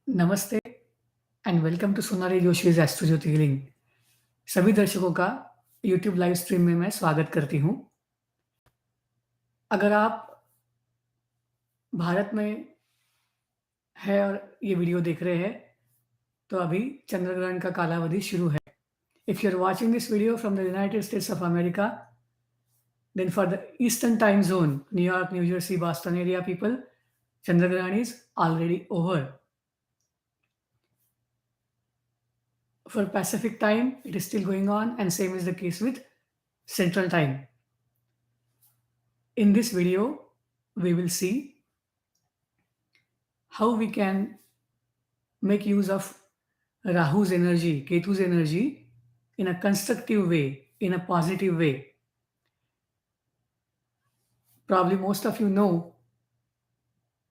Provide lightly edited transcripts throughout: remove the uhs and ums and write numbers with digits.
नमस्ते and welcome to Sonali Joshi's एस्ट्रोज्योतिर्लिंग। सभी दर्शकों का यूट्यूब लाइव स्ट्रीम में मैं स्वागत करती हूँ। अगर आप भारत में है और ये वीडियो देख रहे हैं, तो अभी चंद्र ग्रहण का कालावधि शुरू है। If you are watching this video from the United States of America, then for the Eastern time zone, New York, New Jersey, Boston area people, Chandra Grahan is already over. For Pacific time, it is still going on, and same is the case with Central time. In this video, we will see how we can make use of Rahu's energy, Ketu's energy in a constructive way, in a positive way. Probably most of you know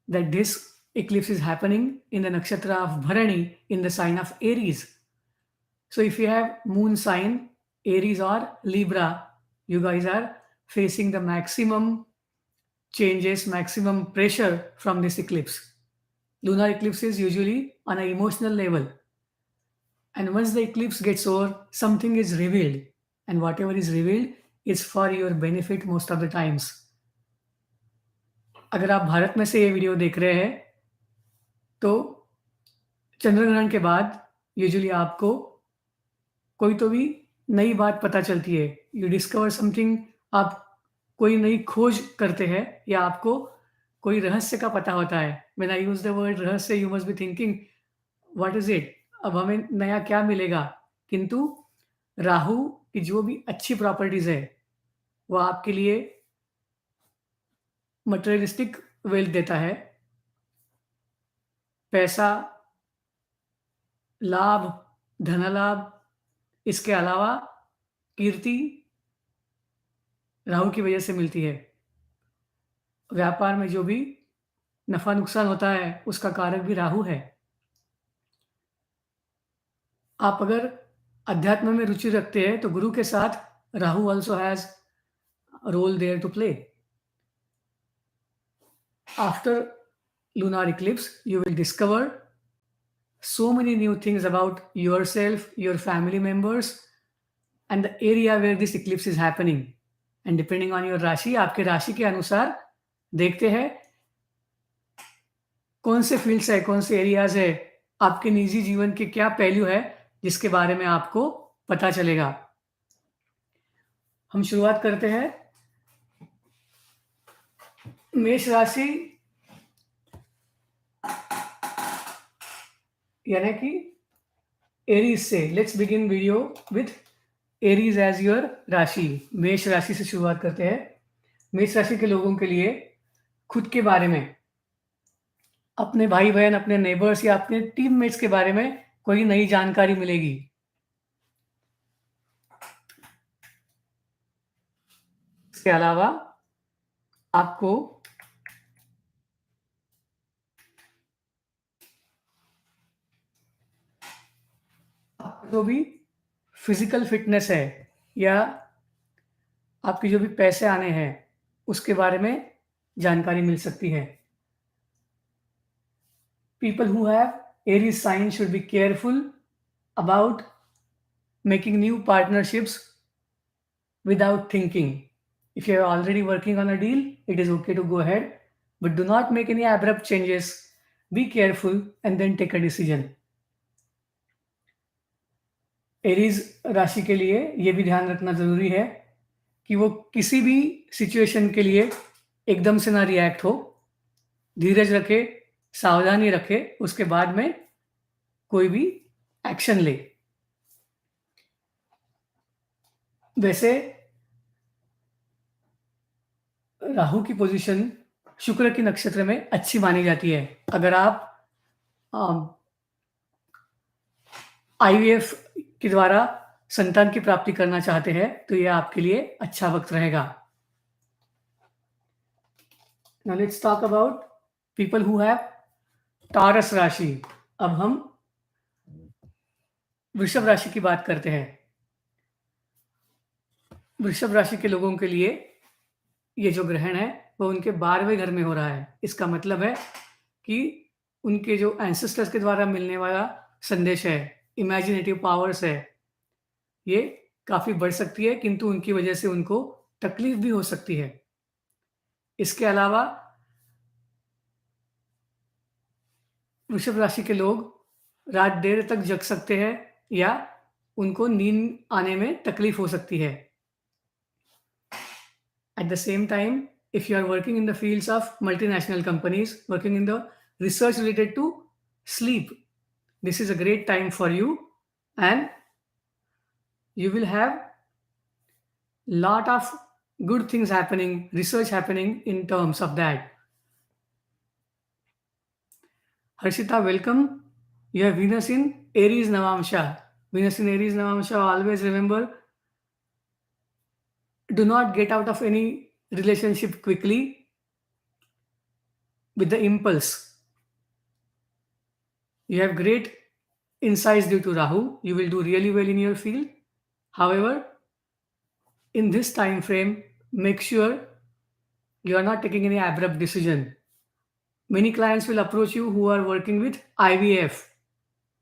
that this eclipse is happening in the nakshatra of Bharani in the sign of Aries. So if you have moon sign Aries or Libra, you guys are facing the maximum changes, maximum pressure from this eclipse. Lunar eclipse is usually on an emotional level. And once the eclipse gets over, something is revealed. And whatever is revealed is for your benefit most of the times. अगर आप भारत में से ये video देख रहे हैं, तो चंद्र ग्रहण के बाद यूजुअली आपको कोई तो भी नई बात पता चलती है। यू डिस्कवर समथिंग, आप कोई नई खोज करते हैं या आपको कोई रहस्य का पता होता है। When I use the word रहस्य, you must be thinking what is it, अब हमें नया क्या मिलेगा। किंतु राहु की जो भी अच्छी प्रॉपर्टीज है वो आपके लिए मटेरियलिस्टिक वेल्थ देता है, पैसा, लाभ, धन लाभ। इसके अलावा कीर्ति राहु की वजह से मिलती है। व्यापार में जो भी नफा नुकसान होता है उसका कारक भी राहु है। आप अगर अध्यात्म में रुचि रखते हैं तो गुरु के साथ Rahu also has role there to play. After lunar eclipse, you will discover so many new things about yourself, your family members, and the area where this eclipse is happening. And depending on your राशि, आपके राशि के अनुसार देखते हैं कौन से fields है, कौन से एरियाज है, आपके निजी जीवन के क्या पहलू है जिसके बारे में आपको पता चलेगा। हम शुरुआत करते हैं मेष राशि यानी कि एरीज से। Let's begin video with Aries as your rashi. मेष राशि से शुरुआत करते हैं। मेष राशि के लोगों के लिए खुद के बारे में, अपने भाई बहन, अपने नेबर्स या अपने टीममेट्स के बारे में कोई नई जानकारी मिलेगी। इसके अलावा आपको जो भी फिजिकल फिटनेस है या आपके जो भी पैसे आने हैं उसके बारे में जानकारी मिल सकती है। People who have Aries sign should be careful about making new partnerships without thinking. If you are already working on a deal, it is okay to go ahead, but do not make any abrupt changes. Be careful and then take a decision. Aries राशि के लिए यह भी ध्यान रखना जरूरी है कि वो किसी भी सिचुएशन के लिए एकदम से ना रिएक्ट हो, धीरज रखे, सावधानी रखे, उसके बाद में कोई भी एक्शन ले। वैसे राहु की पोजीशन शुक्र के नक्षत्र में अच्छी मानी जाती है। अगर आप आईवीएफ के द्वारा संतान की प्राप्ति करना चाहते हैं तो यह आपके लिए अच्छा वक्त रहेगा। Now let's talk about people who have Taurus राशि। अब हम वृषभ राशि की बात करते हैं। वृषभ राशि के लोगों के लिए ये जो ग्रहण है वो उनके 12वें घर में हो रहा है। इसका मतलब है कि उनके जो एंसेस्टर्स के द्वारा मिलने वाला संदेश है, इमेजिनेटिव पावर्स है, ये काफ़ी बढ़ सकती है, किंतु उनकी वजह से उनको तकलीफ भी हो सकती है। इसके अलावा वृषभ राशि के लोग रात देर तक जग सकते हैं या उनको नींद आने में तकलीफ हो सकती है। At the same time, if you are working in the fields of multinational companies, working in the research related to sleep, this is a great time for you, and you will have lot of good things happening, research happening in terms of that. Harshita, welcome. You have Venus in Aries Navamsha. Venus in Aries Navamsha, always remember, do not get out of any relationship quickly with the impulse. You have great insights due to Rahu. You will do really well in your field. However, in this time frame, make sure you are not taking any abrupt decision. Many clients will approach you who are working with IVF,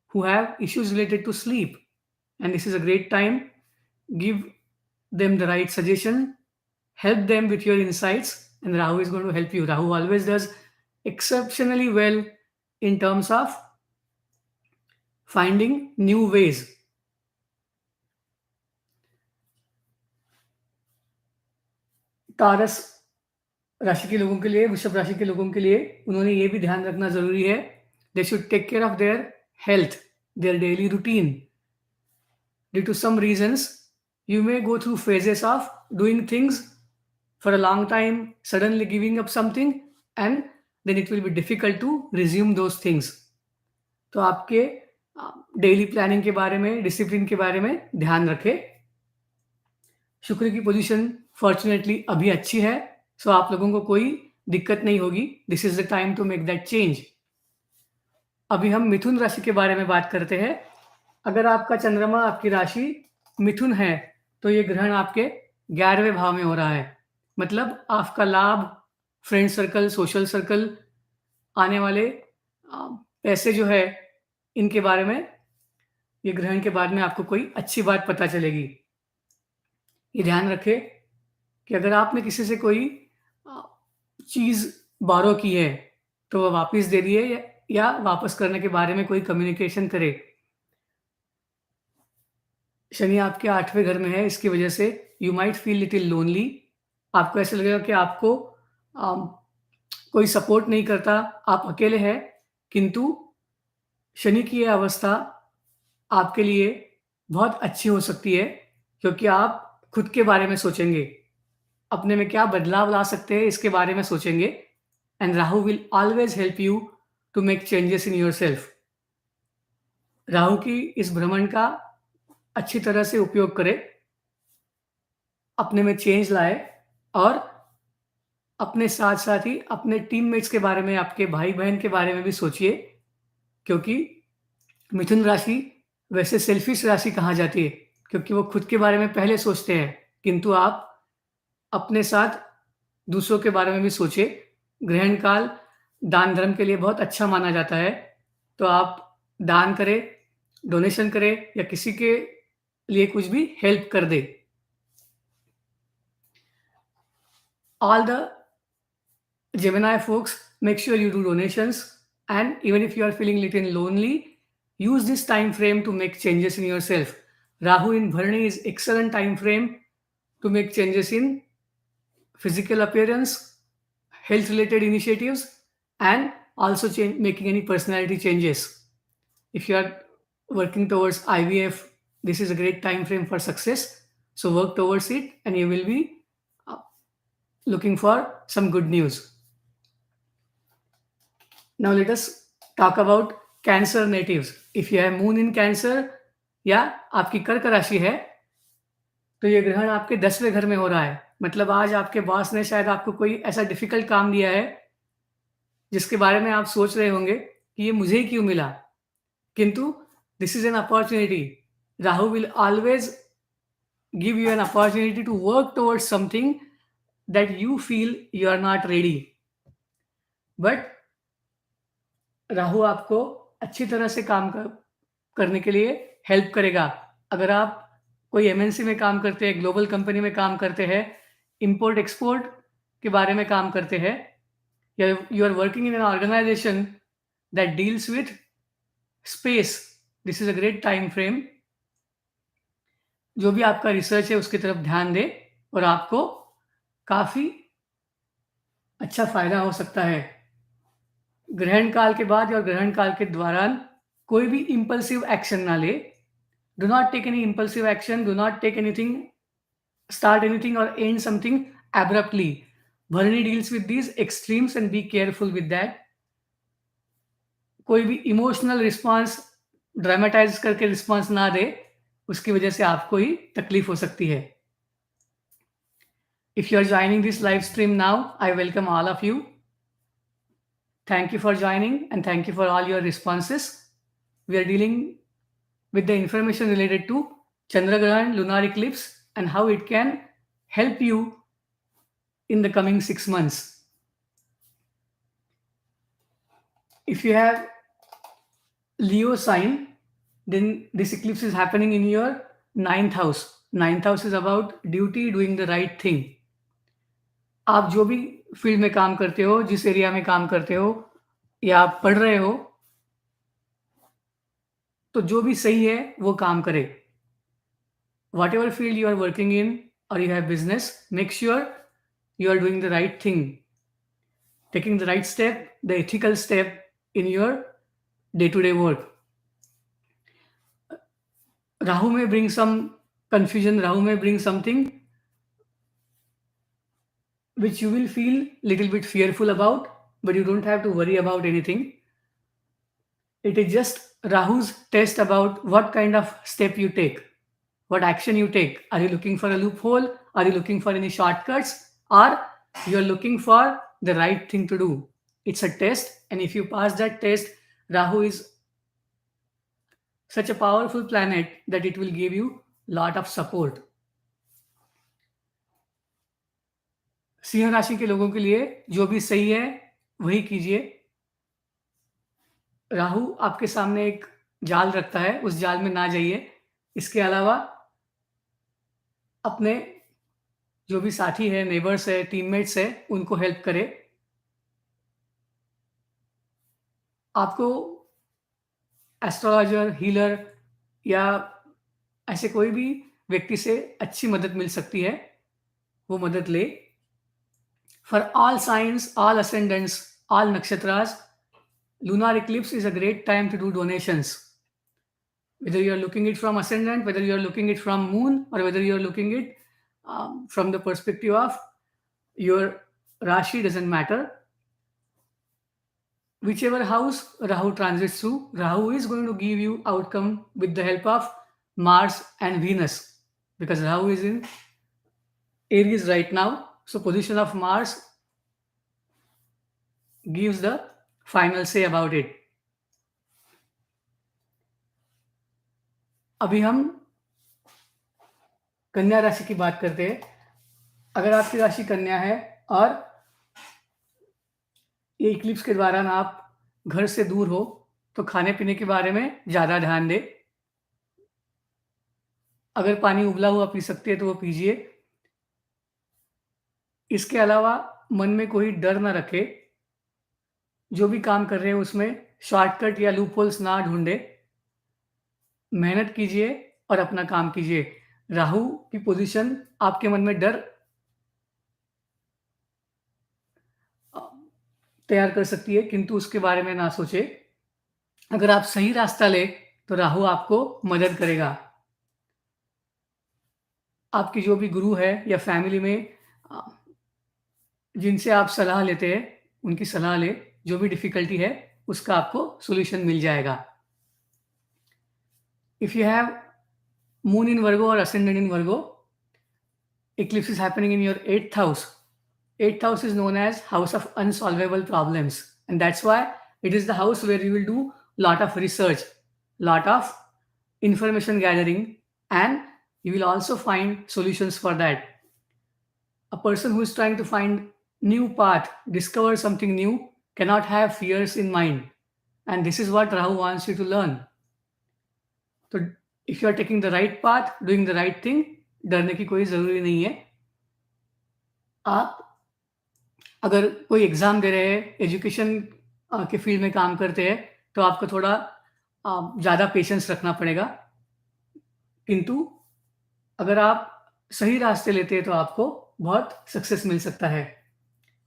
who have issues related to sleep, and this is a great time. Give them the right suggestion, help them with your insights, and Rahu is going to help you. Rahu always does exceptionally well in terms of finding new ways. Taurus राशि के लोगों के लिए, वृषभ राशि के लोगों के लिए उन्होंने ये भी ध्यान रखना ज़रूरी है, they should take care of their health, their daily routine. Due to some reasons, you may go through phases of doing things for a long time, suddenly giving up something, and then it will be difficult to resume those things. तो आपके daily planning के बारे में, discipline के बारे में ध्यान रखें. शुक्र की पोजीशन फॉर्चुनेटली अभी अच्छी है, सो आप लोगों को कोई दिक्कत नहीं होगी. This is the time to make that change. अभी हम मिथुन राशि के बारे में बात करते हैं. अगर आपका चंद्रमा, आपकी राशि मिथुन है, तो ये ग्रहण आपके 11वें भाव में हो रहा है. मतलब आपका लाभ, फ्रेंड सर्कल, सोशल सर्कल, आने वाले पैसे जो है, इनके बारे में ये ग्रहण के बाद में आपको कोई अच्छी बात पता चलेगी. ये ध्यान रखें कि अगर आपने किसी से कोई चीज़ बारो की है, तो वह वापस दे दिए या वापस करने के बारे में कोई कम्युनिकेशन करे. शनि आपके 8वें घर में है, इसकी वजह से you might feel little lonely. आपको ऐसा लगेगा कि आपको कोई सपोर्ट नहीं करता, आप अकेले हैं. किंतु शनि की यह अवस्था आपके लिए बहुत अच्छी हो सकती है, क्योंकि आप खुद के बारे में सोचेंगे, अपने में क्या बदलाव ला सकते हैं इसके बारे में सोचेंगे. And Rahu will always help you to make changes in yourself. Rahu की इस भ्रमण का अच्छी तरह से उपयोग करें, अपने में चेंज लाए, और अपने साथ साथ ही अपने टीममेट्स के बारे में, आपके भाई बहन के बारे में भी सोचिए, क्योंकि मिथुन राशि वैसे सेल्फिश राशि कहा जाती है, क्योंकि वो खुद के बारे में पहले सोचते हैं, किंतु आप अपने साथ दूसरों के बारे में भी सोचिए. ग्रहण काल दान धर्म के लिए बहुत अच्छा माना जाता है, तो आप दान करें, डोनेशन करें, या किसी के लिए कुछ भी हेल्प कर दे. All the Gemini folks, make sure you do donations, and even if you are feeling little lonely, use this time frame to make changes in yourself. Rahu in Bharani is excellent time frame to make changes in physical appearance, health related initiatives, and also making any personality changes. If you are working towards IVF, this is a great time frame for success. So work towards it, and you will be looking for some good news. Now let us talk about Cancer natives. If you have moon in Cancer या आपकी कर्क राशि है, तो ये ग्रहण आपके 10वें घर में हो रहा है. मतलब आज आपके बॉस ने शायद आपको कोई ऐसा डिफिकल्ट काम दिया है जिसके बारे में आप सोच रहे होंगे कि ये मुझे ही क्यों मिला, किंतु this is an opportunity. Rahu will always give you an opportunity to work towards something that you feel you are not ready. But Rahu आपको अच्छी तरह से करने के लिए हेल्प करेगा। अगर आप कोई एमएनसी में काम करते हैं, ग्लोबल कंपनी में काम करते हैं, इम्पोर्ट-एक्सपोर्ट के बारे में काम करते हैं, या you are working in an organization that deals with space, this is a great time frame. जो भी आपका रिसर्च है उसकी तरफ ध्यान दें और आपको काफ़ी अच्छा फ़ायदा हो सकता है। ग्रहण काल के बाद और ग्रहण काल के दौरान कोई भी इम्पल्सिव एक्शन ना ले। Do not take any impulsive action, do not take anything, start anything or end something abruptly. Bharani deals with these extremes and be careful with that. कोई भी इमोशनल रिस्पॉन्स ड्रामेटाइज करके response ना दे, उसकी वजह से आपको ही तकलीफ हो सकती है। If you are joining this live stream now, I welcome all of you. Thank you for joining and thank you for all your responses. We are dealing with the information related to Chandra Grahan, lunar eclipse, and how it can help you in the coming 6 months. If you have Leo sign, then this eclipse is happening in your 9th house. 9th house is about duty, doing the right thing. आप जो भी field में काम करते हो, जिस area में काम करते हो या आप पढ़ रहे हो, तो जो भी सही है वो काम करे। Whatever field you are working in or you have business, make sure you are doing the right thing, taking the right step, the ethical step in your day-to-day work. Rahu may bring some confusion, Rahu may bring something which you will feel little bit fearful about, but you don't have to worry about anything. It is just Rahu's test about what kind of step you take, what action you take. Are you looking for a loophole? Are you looking for any shortcuts? Or you're looking for the right thing to do? It's a test, and if you pass that test, Rahu is such a powerful planet that it will give you lot of support. Singh राशि के लोगों के लिए जो भी सही है वही कीजिए। राहु आपके सामने एक जाल रखता है, उस जाल में ना जाइए। इसके अलावा अपने जो भी साथी है, नेबर्स है, टीममेट्स है, उनको हेल्प करें। आपको एस्ट्रोलॉजर, हीलर या ऐसे कोई भी व्यक्ति से अच्छी मदद मिल सकती है, वो मदद ले। For all signs, all ascendants, all nakshatras, lunar eclipse is a great time to do donations. Whether you are looking it from ascendant, whether you are looking it from moon, or whether you are looking it from the perspective of your Rashi, doesn't matter. Whichever house Rahu transits through, Rahu is going to give you outcome with the help of Mars and Venus, because Rahu is in Aries right now. So position of Mars gives the final say about it. अभी हम कन्या राशि की बात करते हैं। अगर आपकी राशि कन्या है और ये इक्लिप्स के दौरान आप घर से दूर हो, तो खाने पीने के बारे में ज़्यादा ध्यान दें। अगर पानी उबला हुआ पी सकते हैं तो वो पीजिए। इसके अलावा मन में कोई डर ना रखें। जो भी काम कर रहे हैं उसमें शॉर्टकट या लूपहोल्स ना ढूंढें। मेहनत कीजिए और अपना काम कीजिए। राहु की पोजीशन आपके मन में डर तैयार कर सकती है, किंतु उसके बारे में ना सोचे। अगर आप सही रास्ता ले तो राहु आपको मदद करेगा। आपके जो भी गुरु है या फैमिली में जिनसे आप सलाह लेते हैं, उनकी सलाह ले। जो भी डिफिकल्टी है उसका आपको सॉल्यूशन मिल जाएगा। If you have moon in Virgo or ascendant in Virgo, eclipse is happening in your 8th house. 8th house is known as house of unsolvable problems, and that's why it is the house where you will do lot of research, lot of information gathering, and you will also find solutions for that. A person who is trying to find new path, discover something new, cannot have fears in mind, And this is what Rahu wants you to learn. तो if you are taking the right path, doing the right thing, डरने की कोई ज़रूरी नहीं है. आप अगर कोई एग्ज़ाम दे रहे हैं, एजुकेशन के फील्ड में काम करते हैं, तो आपको थोड़ा ज़्यादा पेशेंस रखना पड़ेगा. किंतु अगर आप सही रास्ते लेते हैं, तो आपको बहुत सक्सेस मिल सकता है.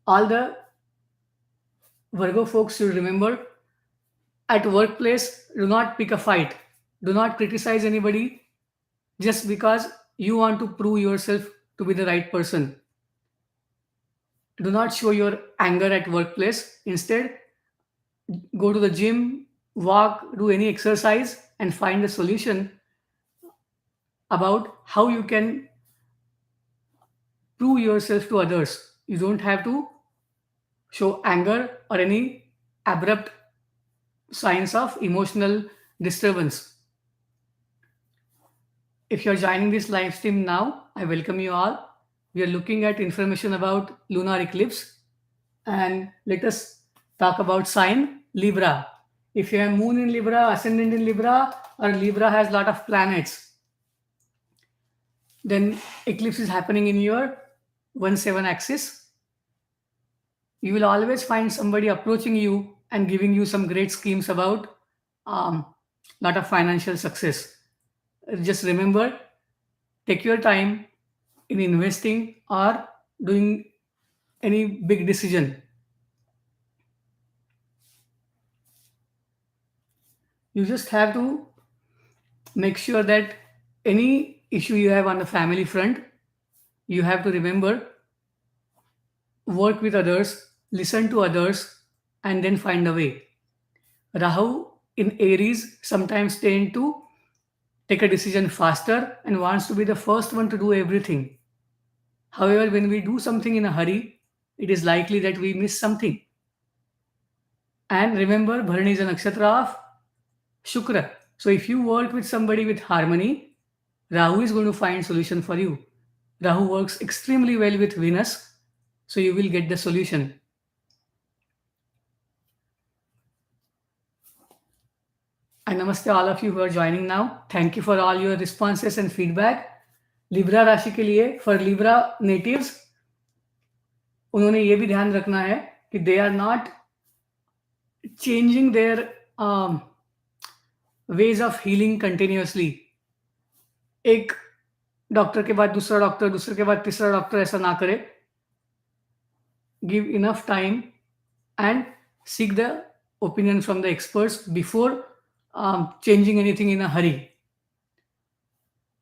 All the Virgo folks should remember, at workplace, do not pick a fight. Do not criticize anybody just because you want to prove yourself to be the right person. Do not show your anger at workplace. Instead, go to the gym, walk, do any exercise, and find a solution about how you can prove yourself to others. You don't have to show anger or any abrupt signs of emotional disturbance. If you're joining this live stream now, I welcome you all. We are looking at information about lunar eclipse, and let us talk about sign Libra. If you have moon in Libra, ascendant in Libra, or Libra has a lot of planets, then eclipse is happening in your 1-7 axis. You will always find somebody approaching you and giving you some great schemes about lot of financial success. Just remember, take your time in investing or doing any big decision. You just have to make sure that any issue you have on the family front, you have to remember, work with others, listen to others, and then find a way. Rahu in Aries sometimes tend to take a decision faster and wants to be the first one to do everything. However, when we do something in a hurry, it is likely that we miss something. And remember, Bharani is a nakshatra of Shukra. So if you work with somebody with harmony, Rahu is going to find solution for you. Rahu works extremely well with Venus, so you will get the solution. And namaste all of you who are joining now. Thank you for all your responses and feedback. Libra राशि के लिए, for Libra natives, उन्होंने ये भी ध्यान रखना है कि they are not changing their ways of healing continuously. एक डॉक्टर के बाद दूसरा डॉक्टर, दूसरे के बाद तीसरा डॉक्टर, ऐसा ना करे. Give enough time and seek the opinion from the experts before changing anything in a hurry.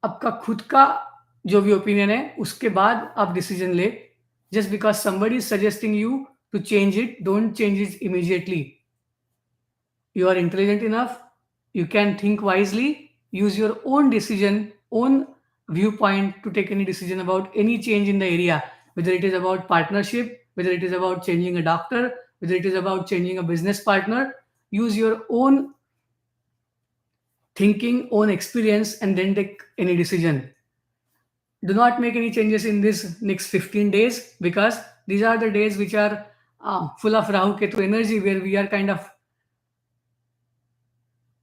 आपका खुद का जो भी ओपिनियन है, उसके बाद आप डिसीजन ले. Just because somebody is suggesting you to change it, don't change it immediately. You are intelligent enough, you can think wisely, use your own decision, own viewpoint to take any decision about any change in the area, whether it is about partnership, whether it is about changing a doctor, whether it is about changing a business partner. Use your own thinking, own experience, and then take any decision. Do not make any changes in this next 15 days, because these are the days which are full of Rahu Ketu energy, where we are kind of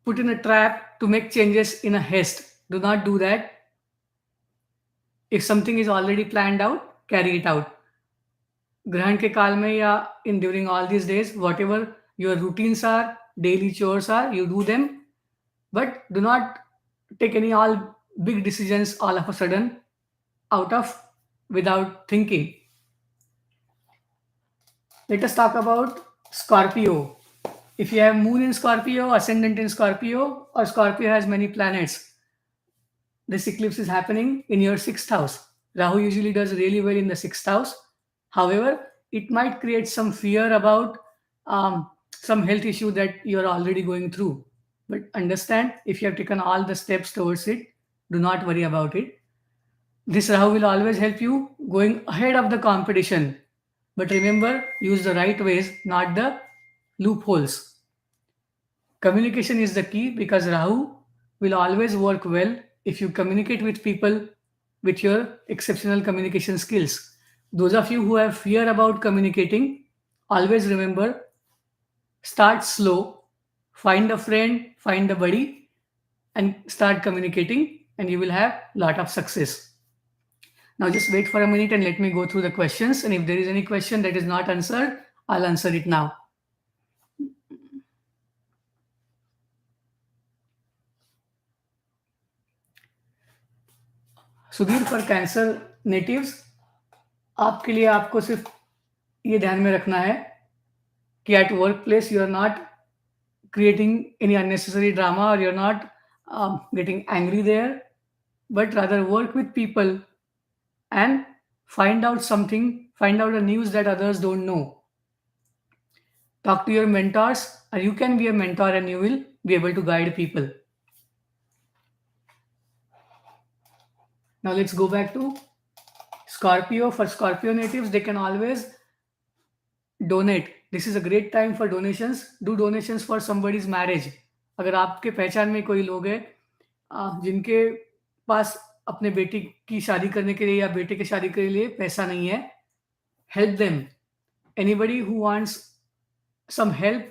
put in a trap to make changes in a haste. Do not do that. If something is already planned out, carry it out. ग्रहण के काल में या in during all these days, whatever your routines are, daily chores are, you do them, but do not take any all big decisions all of a sudden without thinking. Let us talk about Scorpio. If you have moon in Scorpio, ascendant in Scorpio, or Scorpio has many planets, this eclipse is happening in your 6th house. Rahu usually does really well in the 6th house. However, it might create some fear about some health issue that you are already going through. But understand, if you have taken all the steps towards it, do not worry about it. This Rahu will always help you going ahead of the competition. But remember, use the right ways, not the loopholes. Communication is the key, because Rahu will always work well if you communicate with people with your exceptional communication skills. Those of you who have fear about communicating, always remember, start slow, find a friend, find a buddy, and start communicating, and you will have lot of success. Now just wait for a minute and let me go through the questions. And if there is any question that is not answered, I'll answer it now. Sudhir, for cancer natives, आपके लिए आपको सिर्फ ये ध्यान में रखना है कि at work place you are not creating any unnecessary drama, or you're not getting angry there, but rather work with people and find out something, find out the news that others don't know. Talk to your mentors, or you can be a mentor and you will be able to guide people. Now let's go back to Scorpio. For Scorpio natives, they can always donate. This is a great time for donations. Do donations for somebody's marriage. अगर आपके पहचान में कोई लोग हैं जिनके पास अपने बेटी की शादी करने के लिए या बेटे की शादी के लिए पैसा नहीं है, help them. Anybody who wants some help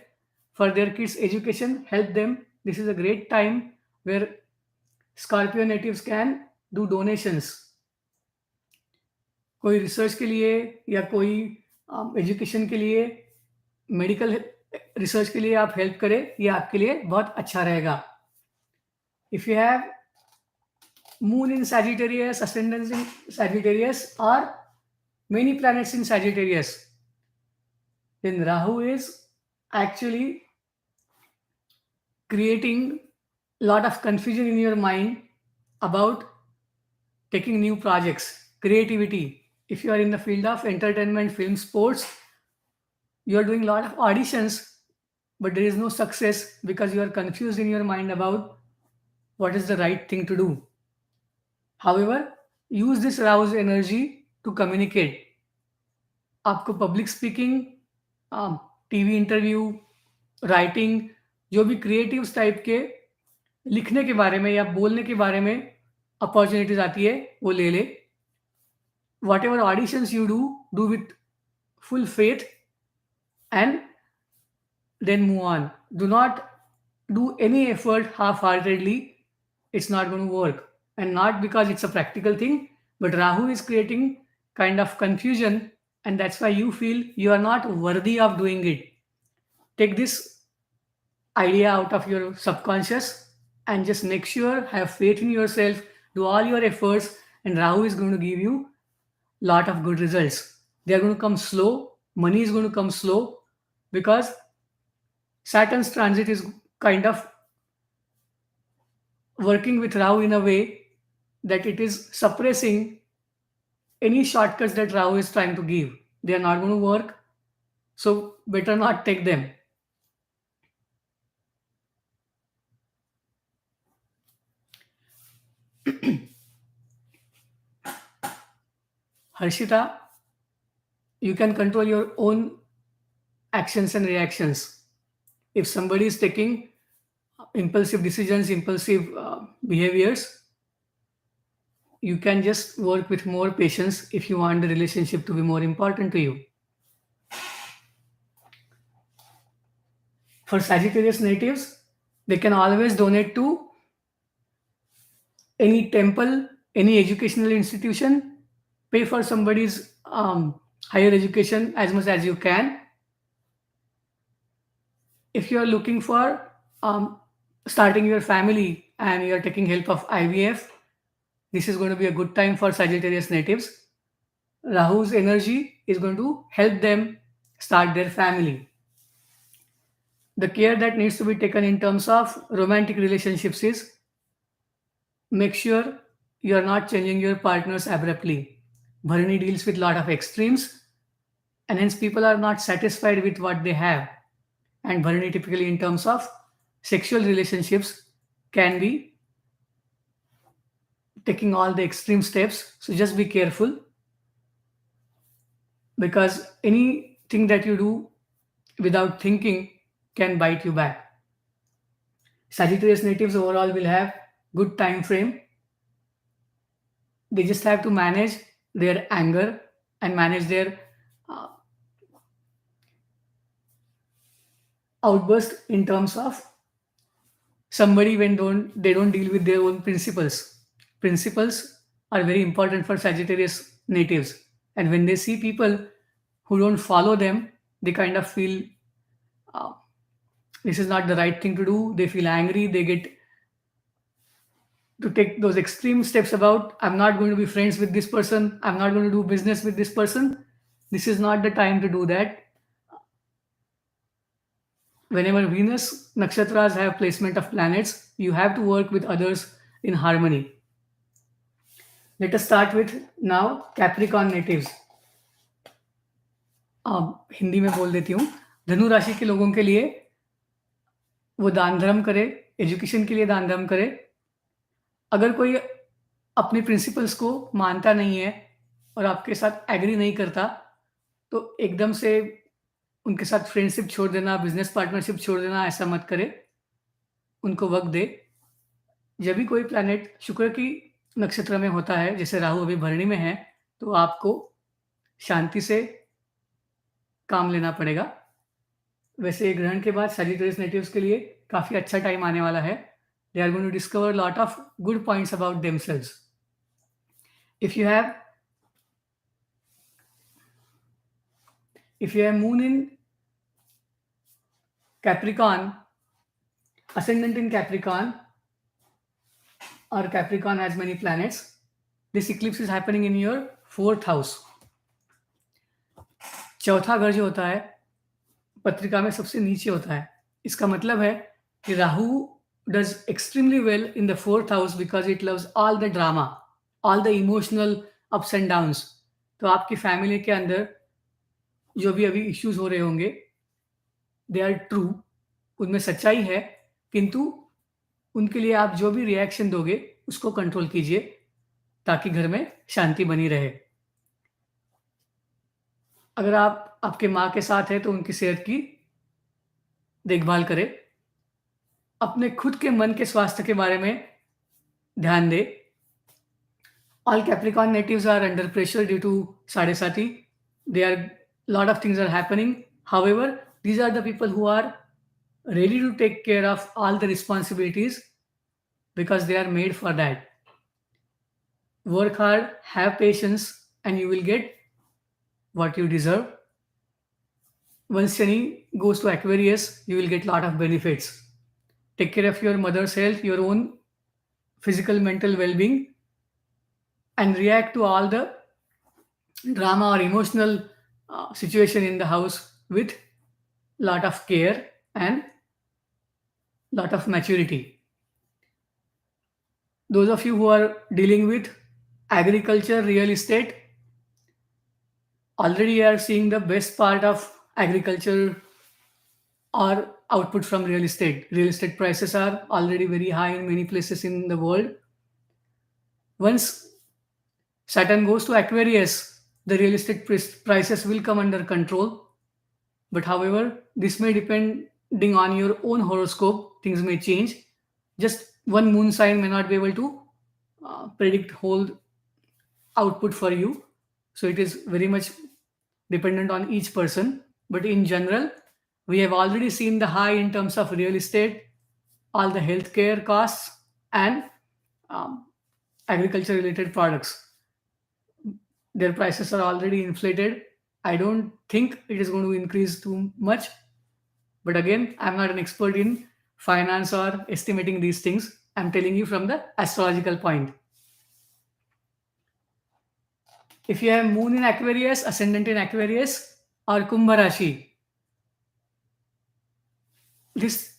for their kids' education, help them. This is a great time where Scorpio natives can do donations. कोई रिसर्च के लिए या कोई एजुकेशन के लिए, मेडिकल रिसर्च के लिए आप हेल्प करें, ये आपके लिए बहुत अच्छा रहेगा. If you have moon in Sagittarius, ascendant in Sagittarius, or many planets in Sagittarius, then Rahu is actually creating a lot of confusion in your mind about taking new projects, creativity. If you are in the field of entertainment, film, sports, you are doing a lot of auditions, but there is no success because you are confused in your mind about what is the right thing to do. However, use this Rahu's energy to communicate. आपको public speaking, TV interview, writing, जो भी creative type के लिखने के बारे में या बोलने के बारे में अपॉर्चुनिटीज आती है, वो ले ले. Whatever auditions you do with full faith and then move on. Do not do any effort half-heartedly. It's not going to work. And not because it's a practical thing, but Rahu is creating kind of confusion, and that's why you feel you are not worthy of doing it. Take this idea out of your subconscious and just make sure, have faith in yourself, do all your efforts, and Rahu is going to give you lot of good results. They are going to come slow. Money is going to come slow because Saturn's transit is kind of working with Rahu in a way that it is suppressing any shortcuts that Rahu is trying to give. They are not going to work, so better not take them. Harshita, you can control your own actions and reactions. If somebody is taking impulsive decisions, impulsive behaviors, you can just work with more patience if you want the relationship to be more important to you. For Sagittarius natives, they can always donate to any temple, any educational institution. Pay for somebody's higher education as much as you can. If you are looking for starting your family and you are taking help of IVF, this is going to be a good time for Sagittarius natives. Rahu's energy is going to help them start their family. The care that needs to be taken in terms of romantic relationships is make sure you are not changing your partners abruptly. Bharani deals with a lot of extremes, and hence people are not satisfied with what they have. And Bharani typically in terms of sexual relationships can be taking all the extreme steps. So just be careful, because anything that you do without thinking can bite you back. Sagittarius natives overall will have good time frame. They just have to manage their anger and manage their outburst in terms of somebody when they don't deal with their own principles. Principles are very important for Sagittarius natives, and when they see people who don't follow them, they kind of feel uh, this is not the right thing to do. They feel angry. They get to take those extreme steps about I'm not going to be friends with this person. I'm not going to do business with this person. This is not the time to do that. Whenever Venus nakshatras have placement of planets, you have to work with others in harmony. Let us start with now Capricorn natives. Hindi में बोल देती हूँ. धनु राशि के लोगों के लिए वो दान धर्म करे, एजुकेशन के लिए दान धर्म करे. अगर कोई अपने प्रिंसिपल्स को मानता नहीं है और आपके साथ एग्री नहीं करता, तो एकदम से उनके साथ फ्रेंडशिप छोड़ देना, बिजनेस पार्टनरशिप छोड़ देना, ऐसा मत करे. उनको वक्त दे. जब भी कोई प्लैनेट शुक्र की नक्षत्र में होता है, जैसे राहु अभी भरणी में है, तो आपको शांति से काम लेना पड़ेगा. वैसे ग्रहण के बाद सैजिटेरियस नेटिव्स के लिए काफ़ी अच्छा टाइम आने वाला है. They are going to discover a lot of good points about themselves. If you have moon in Capricorn, ascendant in Capricorn, or Capricorn has many planets, this eclipse is happening in your 4th house. चौथा घर जो होता है पत्रिका में सबसे नीचे होता है. इसका मतलब है कि Rahu does extremely well in the 4th house because it loves all the drama, all the emotional ups and downs. तो आपकी फैमिली के अंदर जो भी अभी इश्यूज हो रहे होंगे, दे आर ट्रू, उनमें सच्चाई है, किंतु उनके लिए आप जो भी रिएक्शन दोगे उसको कंट्रोल कीजिए ताकि घर में शांति बनी रहे. अगर आप आपके माँ के साथ है तो उनकी सेहत की देखभाल करें. अपने खुद के मन के स्वास्थ्य के बारे में ध्यान दें. All Capricorn natives are under pressure due to Sadesati. Lot of things are happening. However, these are the people who are ready to take care of all the responsibilities because they are made for that. Work hard, have patience, and you will get what you deserve. Once Shani goes to Aquarius, you will get lot of benefits. Take care of your mother's health, your own physical, mental well-being, and react to all the drama or emotional situation in the house with lot of care and lot of maturity. Those of you who are dealing with agriculture, real estate, already are seeing the best part of agriculture or output from real estate. Real estate prices are already very high in many places in the world. Once Saturn goes to Aquarius, the real estate prices will come under control. But however, this may depending on your own horoscope, things may change. Just one moon sign may not be able to predict whole output for you. So it is very much dependent on each person. But in general, we have already seen the high in terms of real estate, all the healthcare costs, and agriculture related products. Their prices are already inflated. I don't think it is going to increase too much. But again, I'm not an expert in finance or estimating these things. I'm telling you from the astrological point. If you have moon in Aquarius, ascendant in Aquarius, or Kumbha Rashi, this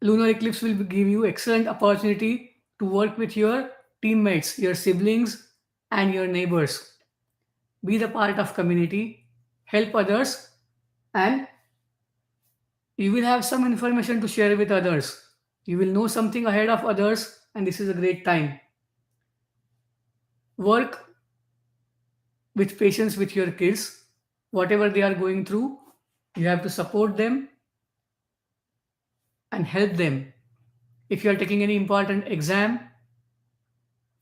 lunar eclipse will give you excellent opportunity to work with your teammates, your siblings, and your neighbors. Be the part of community, help others, and you will have some information to share with others. You will know something ahead of others, and this is a great time. Work with patience with your kids. Whatever they are going through, you have to support them and help them. If you are taking any important exam,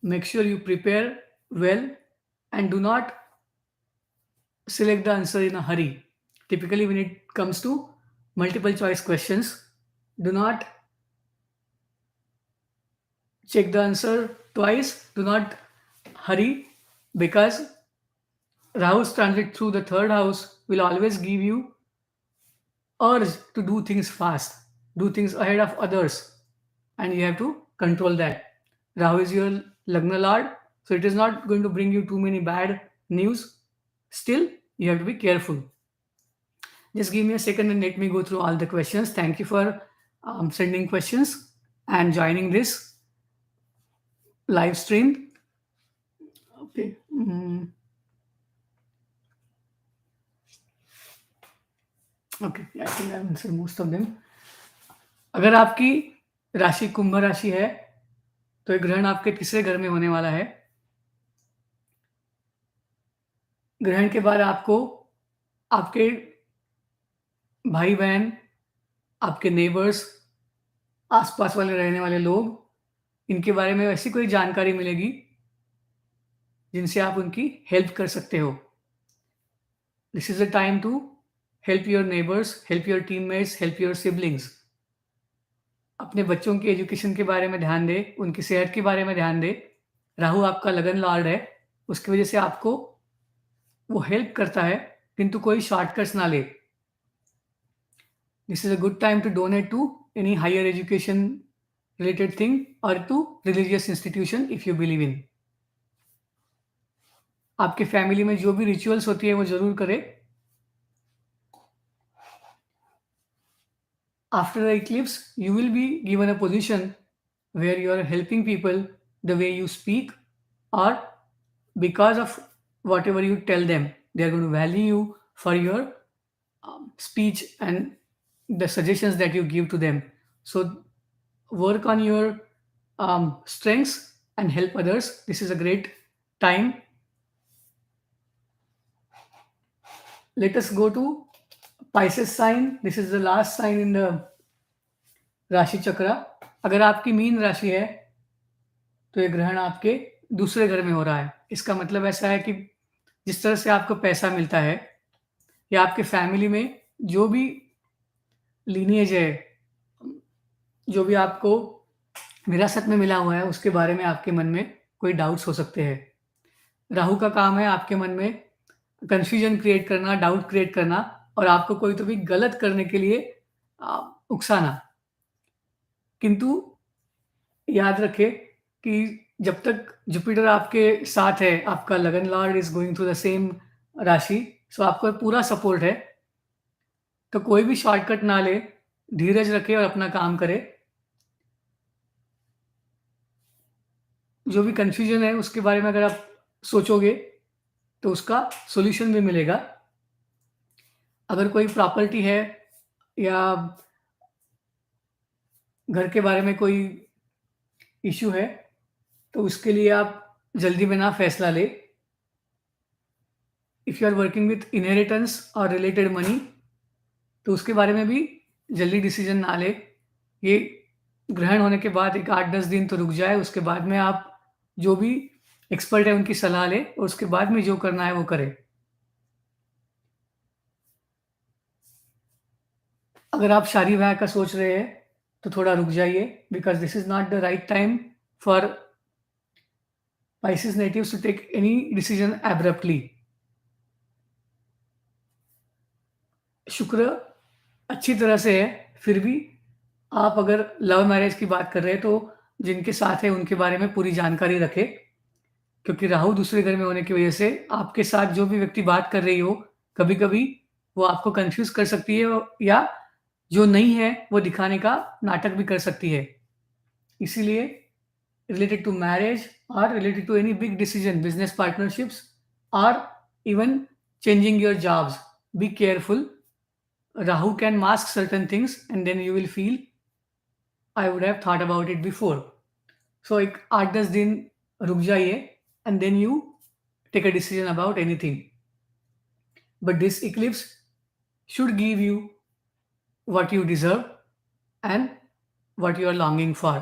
make sure you prepare well and do not select the answer in a hurry. Typically, when it comes to multiple choice questions, do not check the answer twice. Do not hurry, because Rahu's transit through the third house will always give you urge to do things fast, do things ahead of others, and you have to control that. Rahu is your Lagna Lord, so it is not going to bring you too many bad news. Still, you have to be careful. Just give me a second and let me go through all the questions. Thank you for sending questions and joining this live stream. Okay. Okay, I think I answer most of them. अगर आपकी राशि कुंभ राशि है तो ये ग्रहण आपके तीसरे घर में होने वाला है। ग्रहण के बाद आपको आपके भाई बहन, आपके नेबर्स, आसपास वाले रहने वाले लोग, इनके बारे में ऐसी कोई जानकारी मिलेगी जिनसे आप उनकी हेल्प कर सकते हो। This is the time to help your neighbours, help your teammates, help your siblings. अपने बच्चों की एजुकेशन के बारे में ध्यान दें, उनकी सेहत के बारे में ध्यान दें। राहु आपका लगन लॉर्ड है, उसकी वजह से आपको वो हेल्प करता है, किंतु कोई शॉर्टकट्स ना ले। This is a good time to donate to any higher education related thing और to religious institution if you believe in. आपके फैमिली में जो भी रिचुअल्स होती है वो जरूर करें। After the eclipse, you will be given a position where you are helping people the way you speak, or because of whatever you tell them. They are going to value you for your speech and the suggestions that you give to them. So, work on your strengths and help others. This is a great time. Let us go to Pisces sign. This is the last sign in the राशि चक्र। अगर आपकी mean राशि है तो ये ग्रहण आपके दूसरे घर में हो रहा है। इसका मतलब ऐसा है कि जिस तरह से आपको पैसा मिलता है या आपके फैमिली में जो भी लीनिएज है, जो भी आपको विरासत में मिला हुआ है, उसके बारे में आपके मन में कोई डाउट्स हो सकते हैं। राहु का काम है आपके मन में कंफ्यूजन क्रिएट करना, डाउट क्रिएट करना और आपको कोई तो भी गलत करने के लिए उकसाना। किंतु याद रखें कि जब तक जुपिटर आपके साथ है, आपका लगन Lord is going through the same राशि, सो आपको पूरा सपोर्ट है। तो कोई भी शॉर्टकट ना ले, धीरज रखे और अपना काम करे। जो भी कंफ्यूजन है उसके बारे में अगर आप सोचोगे तो उसका सॉल्यूशन भी मिलेगा। अगर कोई प्रॉपर्टी है या घर के बारे में कोई इश्यू है तो उसके लिए आप जल्दी में ना फैसला ले। If you are working with inheritance और रिलेटेड मनी तो उसके बारे में भी जल्दी डिसीजन ना ले। ये ग्रहण होने के बाद एक 8-10 दिन तो रुक जाए, उसके बाद में आप जो भी एक्सपर्ट है उनकी सलाह ले और उसके बाद में जो करना है वो करे। अगर आप शादी ब्याह का सोच रहे हैं तो थोड़ा रुक जाइए, because this is not the right time for Pisces natives to take any decision abruptly. शुक्र अच्छी तरह से है, फिर भी आप अगर लव मैरिज की बात कर रहे हैं तो जिनके साथ है उनके बारे में पूरी जानकारी रखें, क्योंकि राहु दूसरे घर में होने की वजह से आपके साथ जो भी व्यक्ति बात कर रही हो, कभी कभी वो आपको कंफ्यूज कर सकती है या जो नहीं है वो दिखाने का नाटक भी कर सकती है। इसीलिए related to marriage or related to any big decision, business partnerships, or even changing your jobs, be careful. Rahu can mask certain things and then you will feel, I would have thought about it before. So एक 8-10 दिन रुक जाइए and then you take a decision about anything. But this eclipse should give you what you deserve and what you are longing for.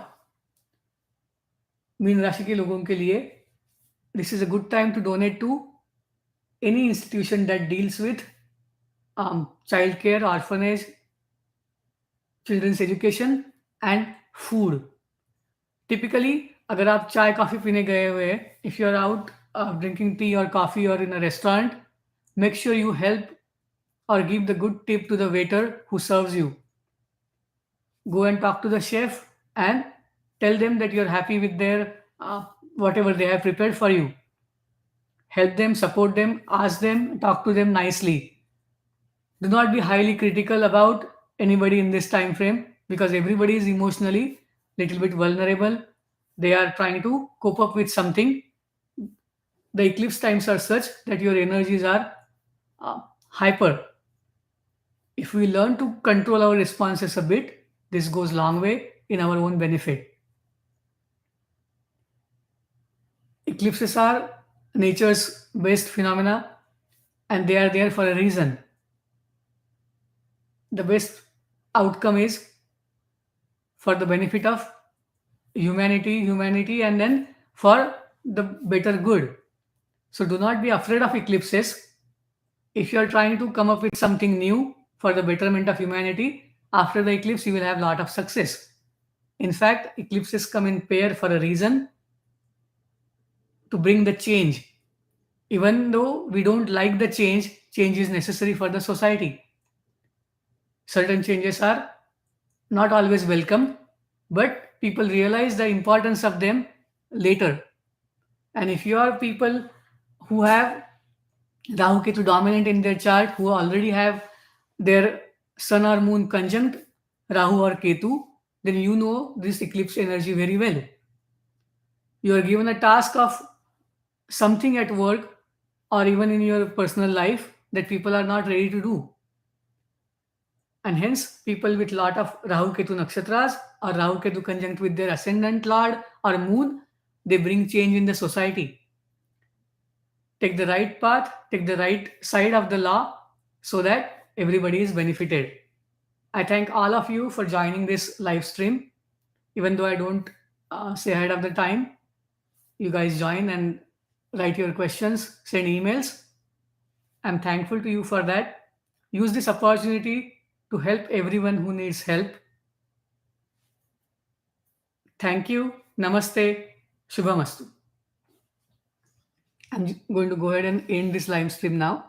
मीन राशि के लोगों के लिए this is a good time to donate to any institution that deals with child care, orphanage, children's education and food. Typically अगर आप चाय coffee पीने गए हुए हैं, if you are out drinking tea और कॉफ़ी और in a restaurant, make sure you help or give the good tip to the waiter who serves you. Go and talk to the chef and tell them that you're happy with their whatever they have prepared for you. Help them, support them, ask them, talk to them nicely. Do not be highly critical about anybody in this time frame because everybody is emotionally little bit vulnerable. They are trying to cope up with something. The eclipse times are such that your energies are hyper. If we learn to control our responses a bit, this goes long way in our own benefit. Eclipses are nature's best phenomena and they are there for a reason. The best outcome is for the benefit of humanity, and then for the better good. So do not be afraid of eclipses. If you are trying to come up with something new for the betterment of humanity, after the eclipse, you will have a lot of success. In fact, eclipses come in pair for a reason to bring the change. Even though we don't like the change, change is necessary for the society. Certain changes are not always welcome, but people realize the importance of them later. And if you are people who have Rahu Ketu dominant in their chart, who already have their sun or moon conjunct Rahu or Ketu, then you know this eclipse energy very well. You are given a task of something at work or even in your personal life that people are not ready to do. And hence, people with lot of Rahu Ketu nakshatras or Rahu Ketu conjunct with their ascendant lord or moon, they bring change in the society. Take the right path, take the right side of the law so that everybody is benefited. I thank all of you for joining this live stream. Even though I don't say ahead of the time, you guys join and write your questions, send emails. I'm thankful to you for that. Use this opportunity to help everyone who needs help. Thank you. Namaste. Shubhamastu. I'm going to go ahead and end this live stream now.